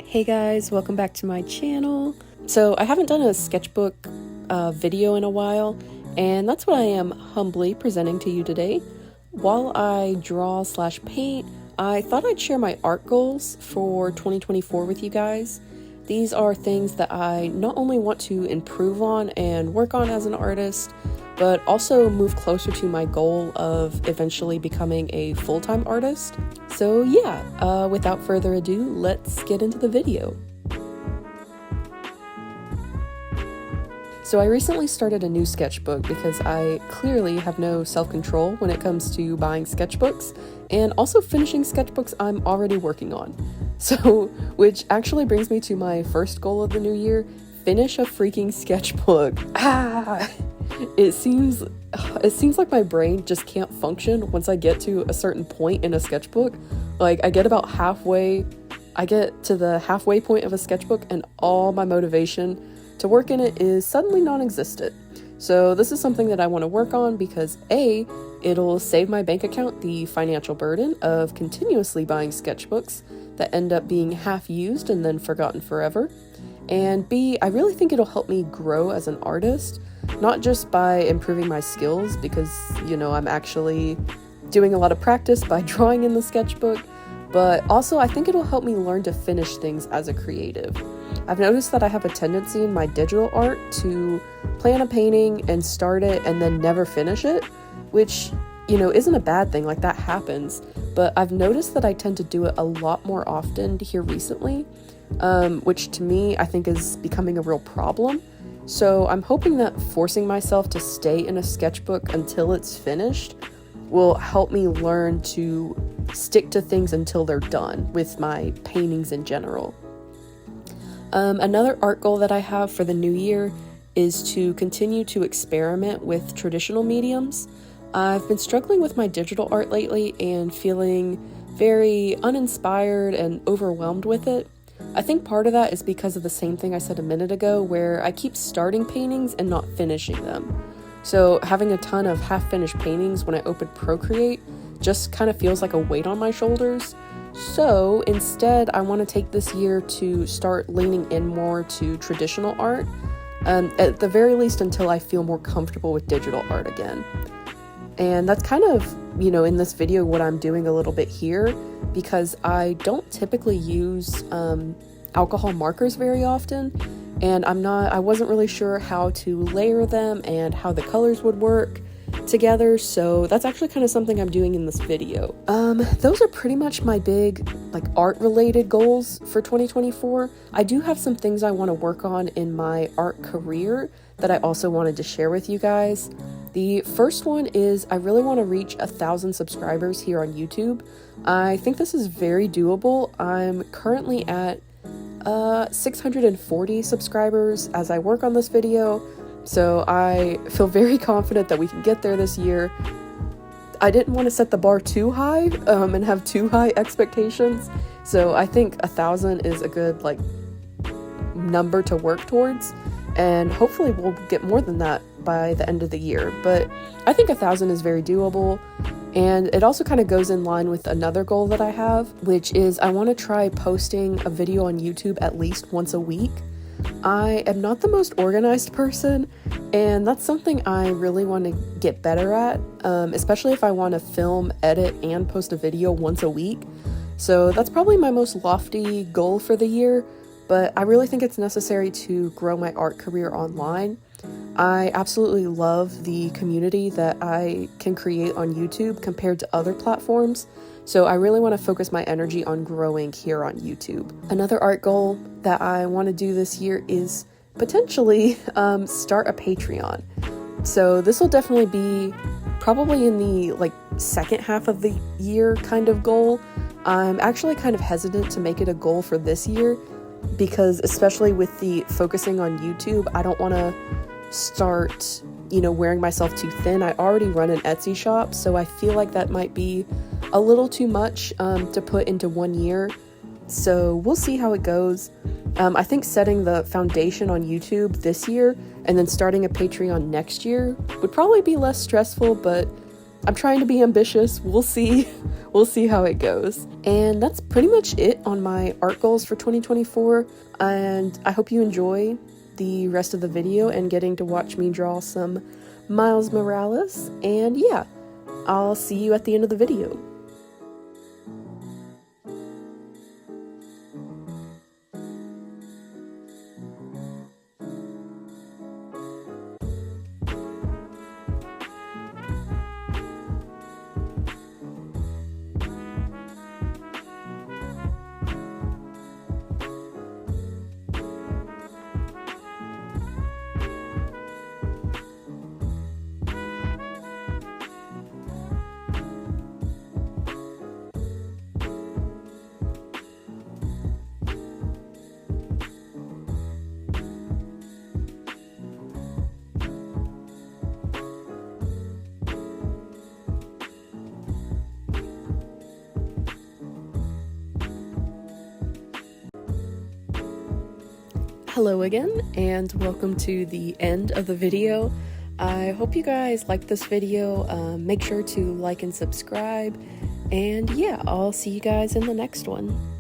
Hey guys, welcome back to my channel. So I haven't done a sketchbook video in a while, and that's what I am humbly presenting to you today. While I draw/paint, I thought I'd share my art goals for 2024 with you guys. These are things that I not only want to improve on and work on as an artist, but also move closer to my goal of eventually becoming a full-time artist. So yeah, without further ado, let's get into the video. So I recently started a new sketchbook because I clearly have no self-control when it comes to buying sketchbooks and also finishing sketchbooks I'm already working on. So, which actually brings me to my first goal of the new year: finish a freaking sketchbook. It seems like my brain just can't function once I get to a certain point in a sketchbook. Like, I get to the halfway point of a sketchbook and all my motivation to work in it is suddenly non-existent. So this is something that I want to work on because A, it'll save my bank account the financial burden of continuously buying sketchbooks that end up being half used and then forgotten forever. And B, I really think it'll help me grow as an artist, not just by improving my skills because, I'm actually doing a lot of practice by drawing in the sketchbook, but also I think it'll help me learn to finish things as a creative. I've noticed that I have a tendency in my digital art to plan a painting and start it and then never finish it, which, isn't a bad thing. Like, that happens, but I've noticed that I tend to do it a lot more often here recently, which to me I think is becoming a real problem. So I'm hoping that forcing myself to stay in a sketchbook until it's finished will help me learn to stick to things until they're done with my paintings in general. Another art goal that I have for the new year is to continue to experiment with traditional mediums. I've been struggling with my digital art lately and feeling very uninspired and overwhelmed with it. I think part of that is because of the same thing I said a minute ago, where I keep starting paintings and not finishing them. So having a ton of half-finished paintings when I open Procreate just kind of feels like a weight on my shoulders. So instead, I want to take this year to start leaning in more to traditional art, at the very least until I feel more comfortable with digital art again. And that's kind of, in this video what I'm doing a little bit here, because I don't typically use alcohol markers very often, and I wasn't really sure how to layer them and how the colors would work together, so that's actually kind of something I'm doing in this video. Those are pretty much my big art related goals for 2024. I do have some things I want to work on in my art career that I also wanted to share with you guys. The first one is I really want to reach 1,000 subscribers here on YouTube. I think this is very doable. I'm currently at 640 subscribers as I work on this video, so I feel very confident that we can get there this year. I didn't want to set the bar too high and have too high expectations, so I think 1,000 is a good number to work towards, and hopefully we'll get more than that by the end of the year. But I think 1,000 is very doable, and it also kind of goes in line with another goal that I have, which is I want to try posting a video on YouTube at least once a week. I am not the most organized person, and that's something I really want to get better at, especially if I want to film, edit, and post a video once a week. So that's probably my most lofty goal for the year, but I really think it's necessary to grow my art career online. I absolutely love the community that I can create on YouTube compared to other platforms, so I really want to focus my energy on growing here on YouTube. Another art goal that I want to do this year is potentially start a Patreon. So this will definitely be probably in the second half of the year kind of goal. I'm actually kind of hesitant to make it a goal for this year because, especially with the focusing on YouTube, I don't want to start wearing myself too thin. I already run an Etsy shop, so I feel like that might be a little too much to put into 1 year. So we'll see how it goes. I think setting the foundation on YouTube this year and then starting a Patreon next year would probably be less stressful, but I'm trying to be ambitious. We'll see. We'll see how it goes. And that's pretty much it on my art goals for 2024. And I hope you enjoy the rest of the video and getting to watch me draw some Miles Morales. And yeah, I'll see you at the end of the video. Hello again, and welcome to the end of the video. I hope you guys liked this video. Make sure to like and subscribe, and yeah, I'll see you guys in the next one.